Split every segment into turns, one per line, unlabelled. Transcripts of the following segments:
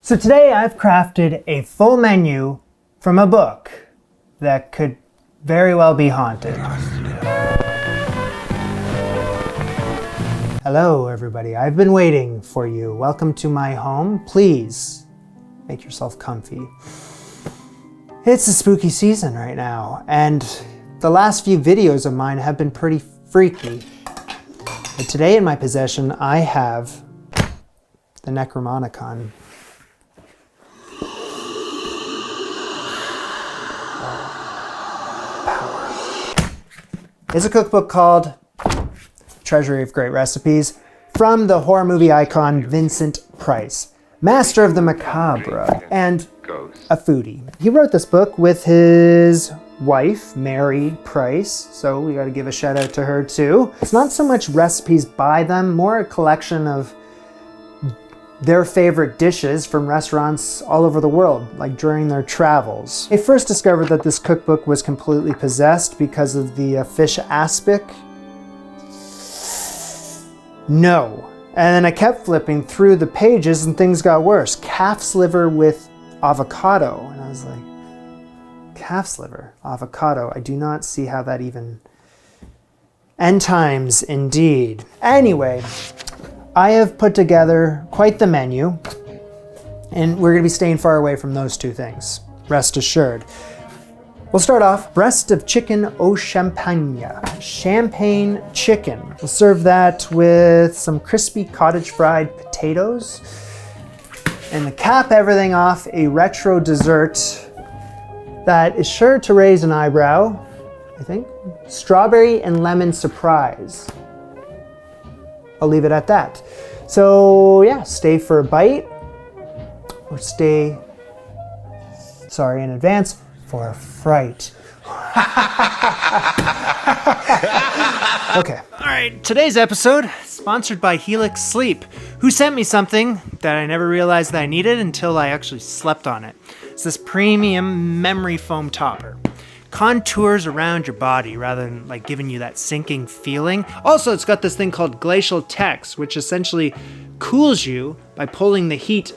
So today I've crafted a full menu from a book that could very well be haunted. Hello everybody, I've been waiting for you. Welcome to my home. Please make yourself comfy. It's the spooky season right now, and the last few videos of mine have been pretty freaky. But today in my possession I have the Necronomicon. It's a cookbook called Treasury of Great Recipes from the horror movie icon Vincent Price, master of the macabre and a foodie. He wrote this book with his wife, Mary Price, so we got to give a shout out to her too. It's not so much recipes by them, more a collection of their favorite dishes from restaurants all over the world, like during their travels. I first discovered that this cookbook was completely possessed because of the fish aspic. No. And then I kept flipping through the pages and things got worse. Calf's liver with avocado. And I was like, calf's liver, avocado. I do not see how that even... End times, indeed. Anyway, I have put together quite the menu, and we're going to be staying far away from those two things, rest assured. We'll start off, breast of chicken au champagne, champagne chicken. We'll serve that with some crispy cottage fried potatoes, and to cap everything off, a retro dessert that is sure to raise an eyebrow, I think. Strawberry and lemon surprise. I'll leave it at that. So yeah, stay for a bite, or stay, sorry in advance, for a fright. Okay. All right, today's episode sponsored by Helix Sleep, who sent me something that I never realized that I needed until I actually slept on it. It's this premium memory foam topper. Contours around your body rather than like giving you that sinking feeling. Also, it's got this thing called glacial text, which essentially cools you by pulling the heat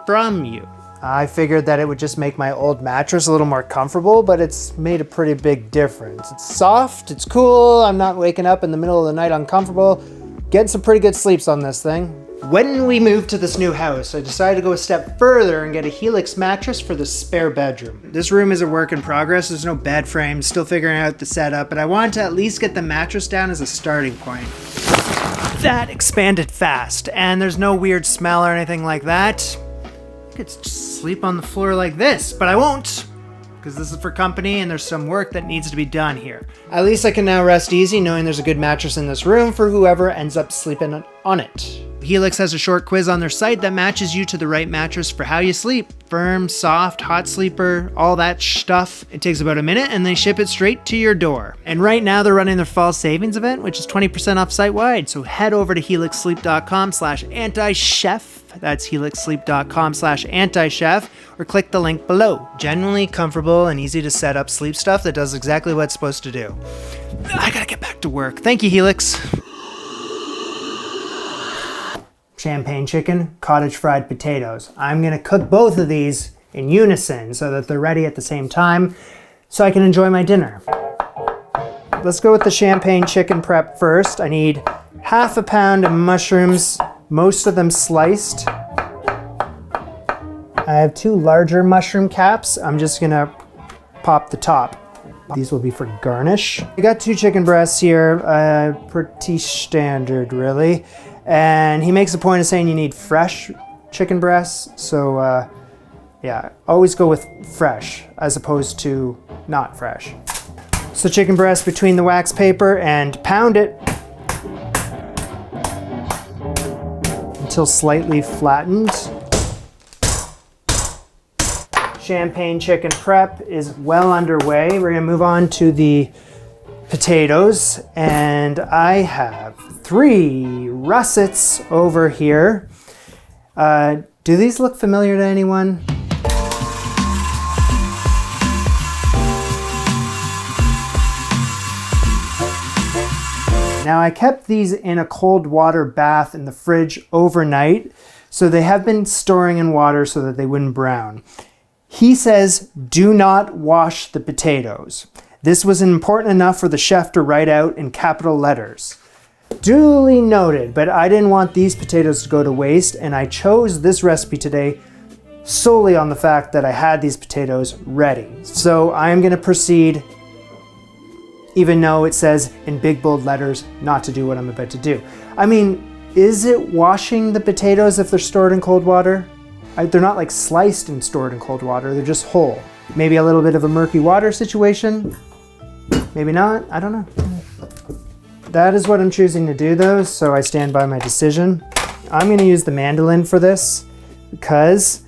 from you. I figured that it would just make my old mattress a little more comfortable, but it's made a pretty big difference. It's soft, it's cool, I'm not waking up in the middle of the night uncomfortable. Getting some pretty good sleeps on this thing. When we moved to this new house, I decided to go a step further and get a Helix mattress for the spare bedroom. This room is a work in progress, there's no bed frame, still figuring out the setup, but I wanted to at least get the mattress down as a starting point. That expanded fast, and there's no weird smell or anything like that. I could just sleep on the floor like this, but I won't, because this is for company and there's some work that needs to be done here. At least I can now rest easy knowing there's a good mattress in this room for whoever ends up sleeping on it. Helix has a short quiz on their site that matches you to the right mattress for how you sleep. Firm, soft, hot sleeper, all that stuff. It takes about a minute and they ship it straight to your door. And right now they're running their fall savings event, which is 20% off site-wide. So head over to helixsleep.com/anti-chef. That's helixsleep.com/anti-chef, or click the link below. Genuinely comfortable and easy to set up sleep stuff that does exactly what it's supposed to do. I gotta get back to work. Thank you, Helix. Champagne chicken, cottage fried potatoes. I'm gonna cook both of these in unison so that they're ready at the same time so I can enjoy my dinner. Let's go with the champagne chicken prep first. I need half a pound of mushrooms, most of them sliced. I have two larger mushroom caps. I'm just gonna pop the top. These will be for garnish. I got two chicken breasts here, pretty standard really. And he makes a point of saying you need fresh chicken breasts. So yeah, always go with fresh as opposed to not fresh. So chicken breast between the wax paper and pound it until slightly flattened. Champagne chicken prep is well underway. We're gonna move on to the potatoes, and I have 3 russets over here. Do these look familiar to anyone? Now I kept these in a cold water bath in the fridge overnight So they have been storing in water so that they wouldn't brown. He says, do not wash the potatoes. This was important enough for the chef to write out in capital letters. Duly noted, but I didn't want these potatoes to go to waste, and I chose this recipe today solely on the fact that I had these potatoes ready. So I am going to proceed, even though it says in big bold letters not to do what I'm about to do. I mean, is it washing the potatoes if they're stored in cold water? They're not like sliced and stored in cold water, they're just whole. Maybe a little bit of a murky water situation? Maybe not, I don't know. That is what I'm choosing to do though, so I stand by my decision. I'm going to use the mandolin for this because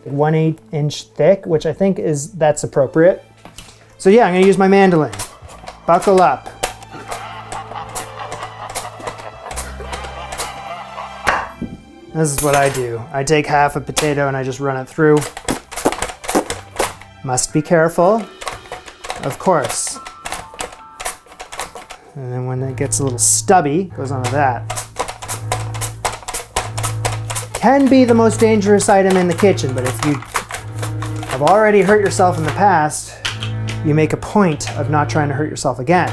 1/8 inch thick, which I think that's appropriate. So yeah, I'm going to use my mandolin. Buckle up. This is what I do. I take half a potato and I just run it through. Must be careful, of course. And then when it gets a little stubby, it goes onto that. Can be the most dangerous item in the kitchen, but if you have already hurt yourself in the past, you make a point of not trying to hurt yourself again.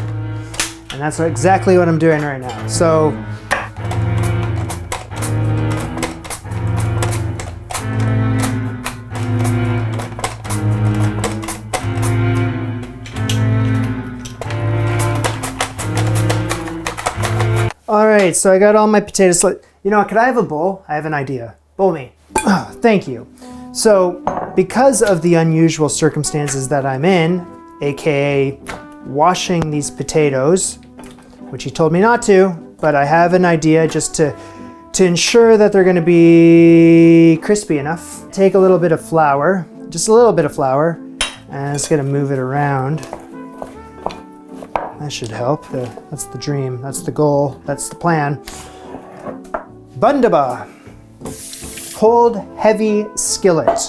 And that's exactly what I'm doing right now. So, all right, so I got all my potatoes. You know what, could I have a bowl? I have an idea. Bowl me. Oh, thank you. So, because of the unusual circumstances that I'm in, aka washing these potatoes, which he told me not to, but I have an idea just to ensure that they're going to be crispy enough. Take a little bit of flour, just a little bit of flour, and I'm just going to move it around. That should help. That's the dream. That's the goal. That's the plan. Bundaba. Hold heavy skillet.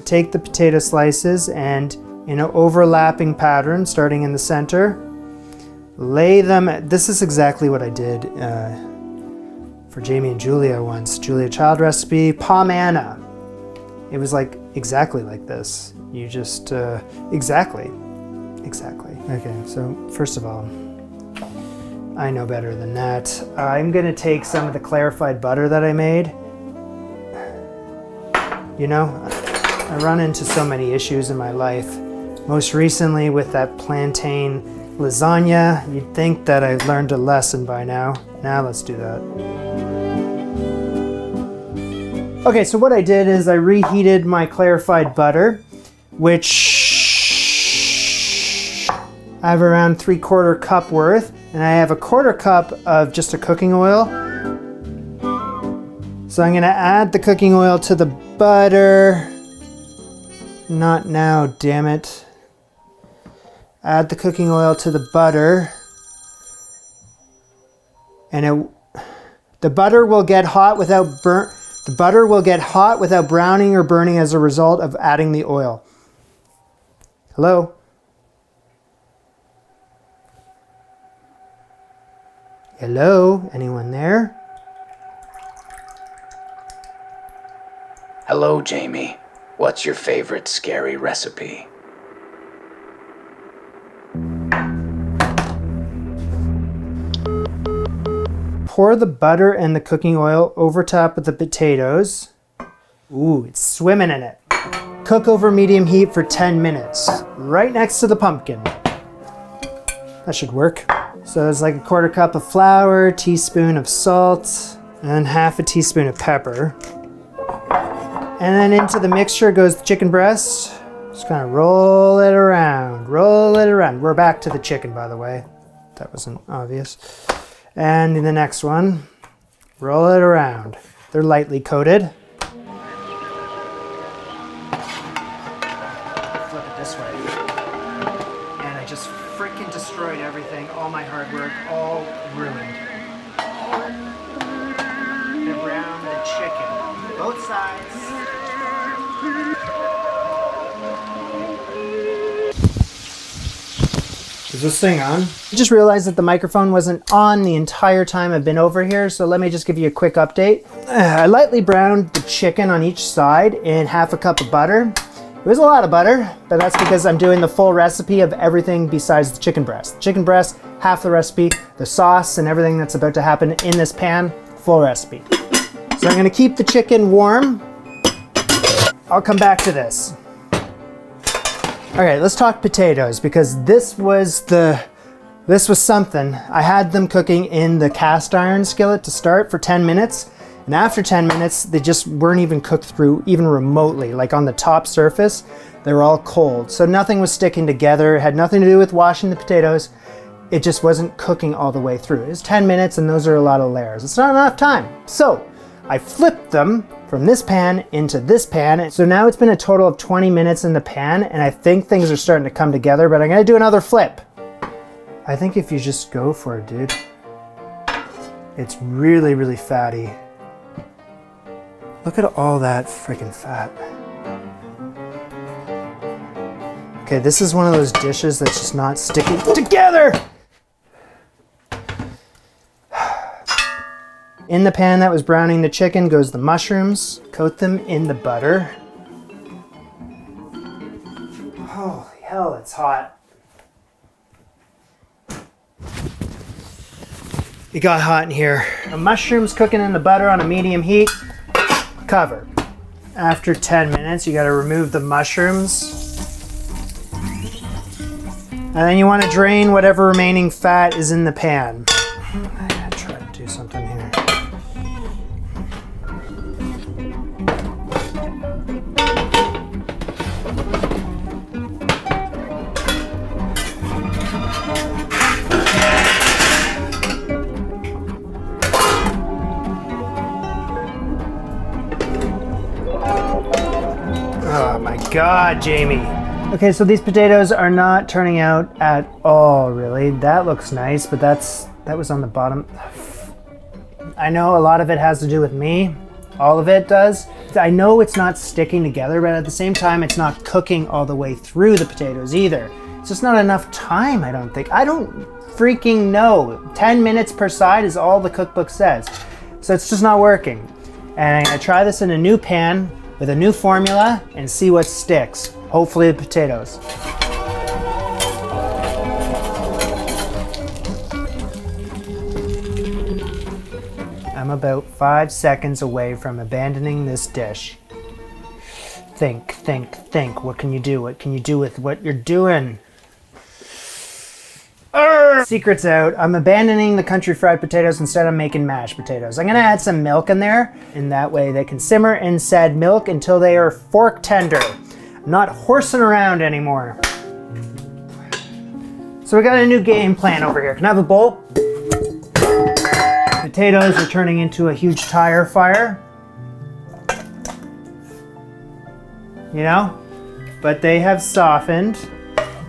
Take the potato slices and in an overlapping pattern, starting in the center, lay them. This is exactly what I did for Jamie and Julia once. Julia Child recipe, Pomana. It was like exactly like this. You just exactly. Okay, so first of all, I know better than that. I'm gonna take some of the clarified butter that I made. You know, I run into so many issues in my life. Most recently with that plantain lasagna. You'd think that I've learned a lesson by now. Now let's do that. Okay, so what I did is I reheated my clarified butter, which I have around 3/4 cup worth, and I have a 1/4 cup of just a cooking oil. So I'm gonna add the cooking oil to the butter. Not now, damn it. Add the cooking oil to the butter. And the butter will get hot without browning or burning as a result of adding the oil. Hello? Hello? Anyone there?
Hello, Jamie. What's your favorite scary recipe?
Pour the butter and the cooking oil over top of the potatoes. Ooh, it's swimming in it. Cook over medium heat for 10 minutes, right next to the pumpkin. That should work. So it's like a 1/4 cup of flour, teaspoon of salt, and 1/2 teaspoon of pepper. And then into the mixture goes the chicken breast. Just kind of roll it around, roll it around. We're back to the chicken, by the way. That wasn't obvious. And in the next one, roll it around. They're lightly coated. Flip it this way. And I just freaking destroyed everything. All my hard work, all ruined. And brown the chicken. Both sides. Is this thing on? I just realized that the microphone wasn't on the entire time I've been over here, so let me just give you a quick update. I lightly browned the chicken on each side in half a cup of butter. It was a lot of butter, but that's because I'm doing the full recipe of everything besides the chicken breast. The chicken breast, half the recipe, the sauce and everything that's about to happen in this pan, full recipe. So I'm gonna keep the chicken warm. I'll come back to this. Okay, let's talk potatoes because this was something. I had them cooking in the cast iron skillet to start for 10 minutes. And after 10 minutes, they just weren't even cooked through even remotely. Like on the top surface, they were all cold. So nothing was sticking together. It had nothing to do with washing the potatoes. It just wasn't cooking all the way through. It was 10 minutes and those are a lot of layers. It's not enough time. So I flipped them from this pan into this pan. So now it's been a total of 20 minutes in the pan and I think things are starting to come together, but I'm gonna do another flip. I think if you just go for it, dude, it's really, really fatty. Look at all that freaking fat. Okay, this is one of those dishes that's just not sticking together. In the pan that was browning the chicken goes the mushrooms. Coat them in the butter. Holy hell, it's hot. It got hot in here. The mushrooms cooking in the butter on a medium heat. Cover. After 10 minutes, you gotta remove the mushrooms. And then you wanna drain whatever remaining fat is in the pan. I'm gonna try to do something here. Oh my God, Jamie. Okay, so these potatoes are not turning out at all, really. That looks nice, but that was on the bottom. I know a lot of it has to do with me. All of it does. I know it's not sticking together, but at the same time, it's not cooking all the way through the potatoes either. It's just not enough time, I don't think. I don't freaking know. 10 minutes per side is all the cookbook says. So it's just not working. And I'm gonna try this in a new pan with a new formula and see what sticks. Hopefully the potatoes. I'm about 5 seconds away from abandoning this dish. Think, think, think. What can you do? What can you do with what you're doing? Secret's out. I'm abandoning the country fried potatoes. Instead I'm making mashed potatoes. I'm gonna add some milk in there, and that way they can simmer in said milk until they are fork tender. I'm not horsing around anymore. So we got a new game plan over here. Can I have a bowl? Potatoes are turning into a huge tire fire. You know? But they have softened.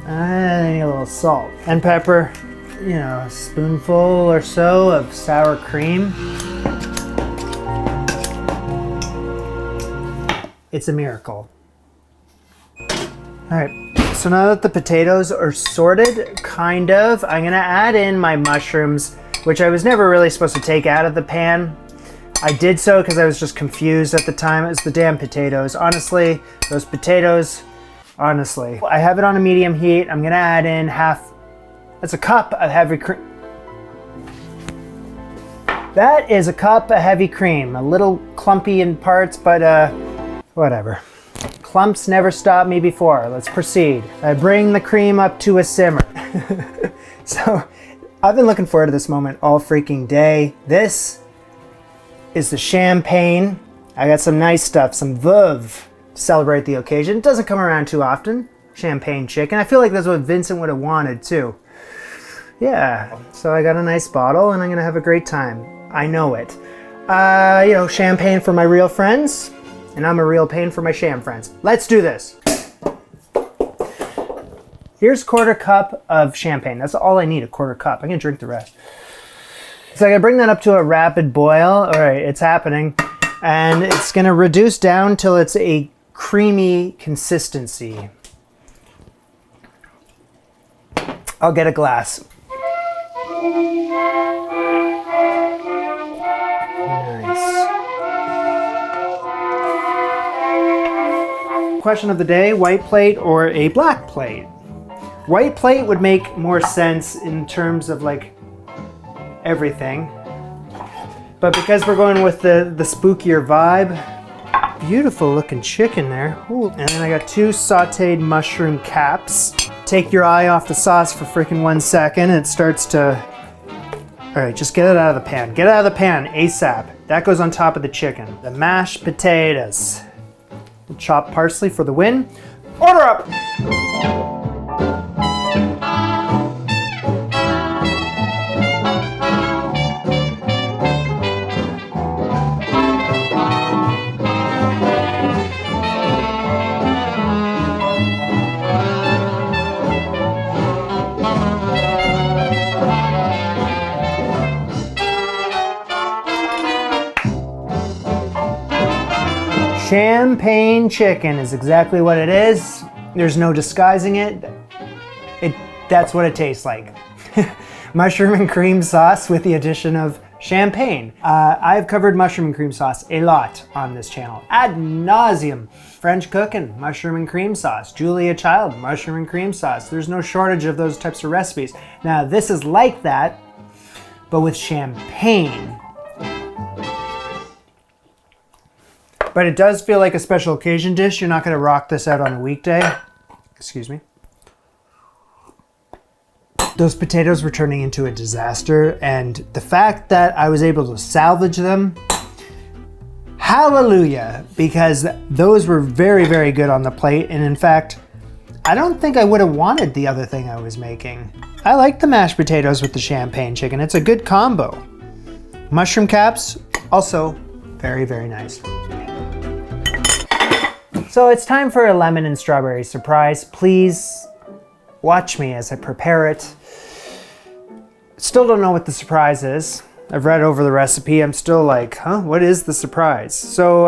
I need a little salt and pepper. You know, a spoonful or so of sour cream. It's a miracle. All right, so now that the potatoes are sorted, kind of, I'm gonna add in my mushrooms, which I was never really supposed to take out of the pan. I did so because I was just confused at the time. It was the damn potatoes. Honestly, those potatoes, honestly. I have it on a medium heat. I'm gonna add in that's a cup of heavy cream. That is a cup of heavy cream. A little clumpy in parts, but whatever. Clumps never stopped me before. Let's proceed. I bring the cream up to a simmer. So I've been looking forward to this moment all freaking day. This is the champagne. I got some nice stuff, some veuve to celebrate the occasion. It doesn't come around too often. Champagne chicken. I feel like that's what Vincent would have wanted too. Yeah, so I got a nice bottle and I'm gonna have a great time. I know it. You know, champagne for my real friends, and I'm a real pain for my sham friends. Let's do this. Here's a 1/4 cup of champagne. That's all I need, a 1/4 cup. I'm gonna drink the rest. So I'm gonna bring that up to a rapid boil. All right, it's happening. And it's gonna reduce down till it's a creamy consistency. I'll get a glass. Nice. Question of the day, white plate or a black plate? White plate would make more sense in terms of like everything. But because we're going with the spookier vibe, beautiful looking chicken there. Ooh. And then I got 2 sauteed mushroom caps. Take your eye off the sauce for freaking 1 second and it starts to... All right, just get it out of the pan. Get it out of the pan ASAP. That goes on top of the chicken. The mashed potatoes. Chopped parsley for the win. Order up! Champagne chicken is exactly what it is. There's no disguising it. That's what it tastes like. Mushroom and cream sauce with the addition of champagne. I've covered mushroom and cream sauce a lot on this channel. Ad nauseum. French cooking, mushroom and cream sauce. Julia Child, mushroom and cream sauce. There's no shortage of those types of recipes. Now this is like that, but with champagne. But it does feel like a special occasion dish. You're not going to rock this out on a weekday. Excuse me. Those potatoes were turning into a disaster, and the fact that I was able to salvage them, hallelujah, because those were very, very good on the plate. And in fact, I don't think I would have wanted the other thing I was making. I like the mashed potatoes with the champagne chicken. It's a good combo. Mushroom caps, also very, very nice. So it's time for a lemon and strawberry surprise. Please watch me as I prepare it. Still don't know what the surprise is. I've read over the recipe. I'm still like, huh, what is the surprise? So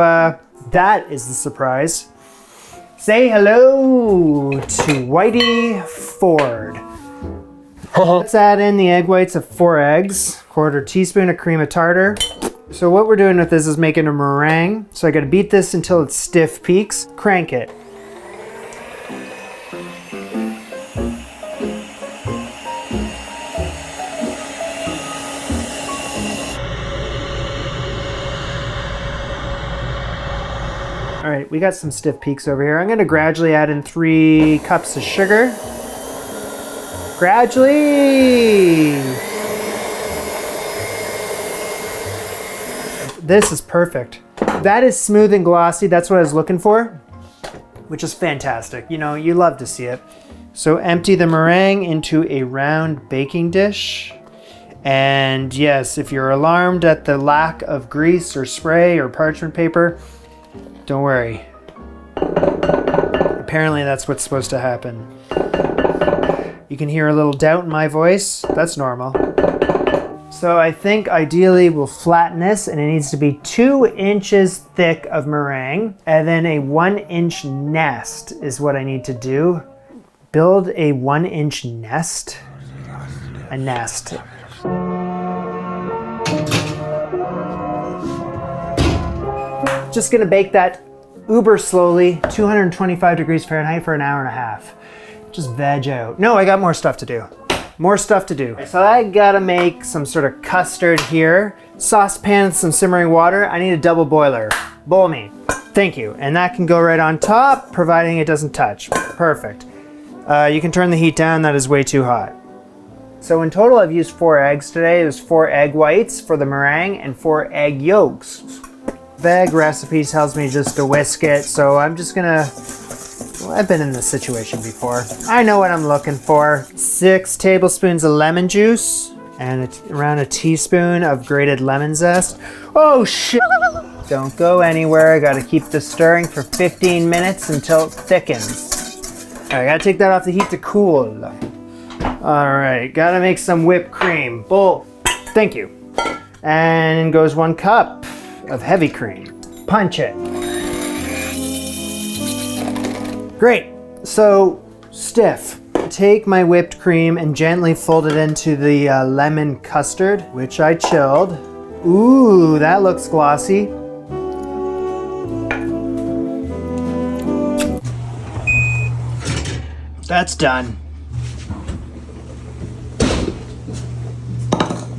that is the surprise. Say hello to Whitey Ford. Let's add in the egg whites of 4 eggs, 1/4 teaspoon of cream of tartar. So what we're doing with this is making a meringue. So I gotta beat this until it's stiff peaks. Crank it. All right, we got some stiff peaks over here. I'm gonna gradually add in 3 cups of sugar. Gradually. This is perfect. That is smooth and glossy. That's what I was looking for, which is fantastic. You know, you love to see it. So empty the meringue into a round baking dish. And yes, if you're alarmed at the lack of grease or spray or parchment paper, don't worry. Apparently that's what's supposed to happen. You can hear a little doubt in my voice. That's normal. So I think ideally we'll flatten this, and it needs to be 2 inches thick of meringue, and then a 1-inch nest is what I need to do. Build a 1-inch nest. A nest. Just gonna bake that uber slowly, 225 degrees Fahrenheit for an hour and a half. Just veg out. No, I got more stuff to do. More stuff to do. So I gotta make some sort of custard here. Saucepan with some simmering water. I need a double boiler. Bowl me. Thank you. And that can go right on top, providing it doesn't touch. Perfect. You can turn the heat down. That is way too hot. So in total, I've used 4 eggs today. There's 4 egg whites for the meringue and 4 egg yolks. Veg recipe tells me just to whisk it, so I'm just gonna... Well, I've been in this situation before. I know what I'm looking for. 6 tablespoons of lemon juice and around a teaspoon of grated lemon zest. Oh shit! Don't go anywhere. I gotta keep this stirring for 15 minutes until it thickens. I gotta take that off the heat to cool. All right, gotta make some whipped cream. Bowl. Thank you. And in goes 1 cup of heavy cream. Punch it. Great. So stiff. take my whipped cream and gently fold it into the lemon custard, which I chilled. Ooh, that looks glossy. That's done.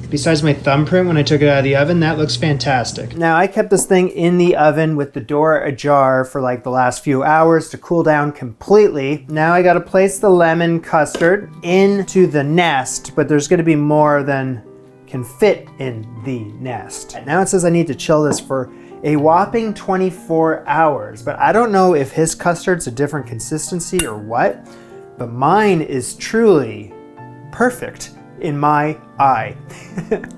Besides my thumbprint when I took it out of the oven, that looks fantastic. Now I kept this thing in the oven with the door ajar for like the last few hours to cool down completely. Now I gotta place the lemon custard into the nest, but there's gonna be more than can fit in the nest. And now it says I need to chill this for a whopping 24 hours, but I don't know if his custard's a different consistency or what, but mine is truly perfect in my eye.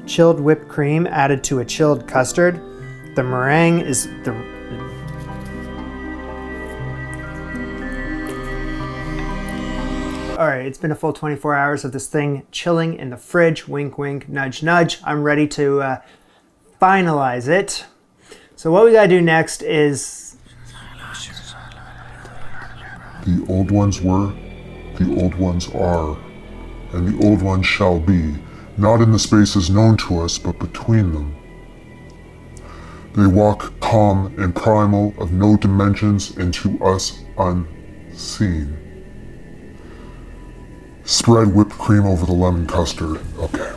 Chilled whipped cream added to a chilled custard. The meringue is the... All right, it's been a full 24 hours of this thing chilling in the fridge. Wink, wink, nudge, nudge. I'm ready to finalize it. So what we gotta do next is...
The old ones were, the old ones are, and the old ones shall be, not in the spaces known to us, but between them. They walk calm and primal of no dimensions into us unseen. Spread whipped cream over the lemon custard. Okay.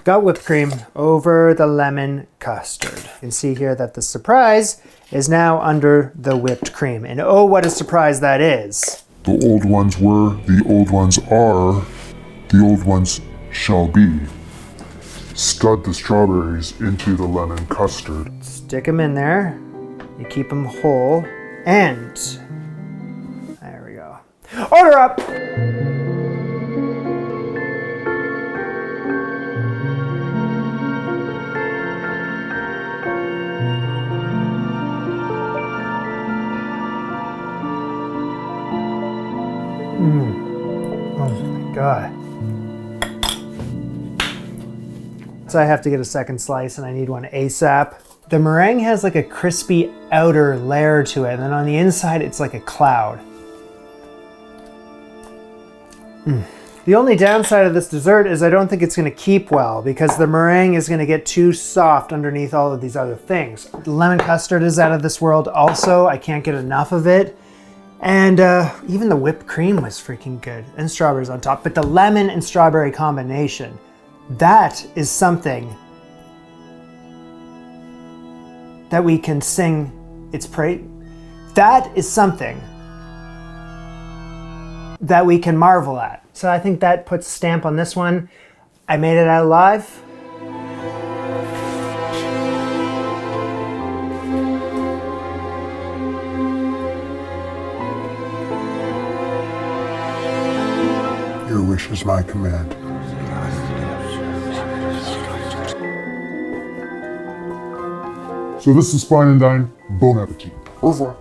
Got whipped cream over the lemon custard. You can see here that the surprise is now under the whipped cream. And oh, what a surprise that is.
The old ones were, the old ones are, the old ones shall be. Scud the strawberries into the lemon custard.
Stick them in there. You keep them whole. And there we go. Order up! Oh my God. So I have to get a second slice and I need one ASAP. The meringue has like a crispy outer layer to it, and then on the inside it's like a cloud. The only downside of this dessert is I don't think it's gonna keep well because the meringue is gonna get too soft underneath all of these other things. The lemon custard is out of this world also. I can't get enough of it. And even the whipped cream was freaking good, and strawberries on top. But the lemon and strawberry combination, that is something that we can sing its praise. That is something that we can marvel at. So I think that puts a stamp on this one. I made it out alive.
Your wish is my command. So this is Fine and Dine. Bon appetit. Au revoir.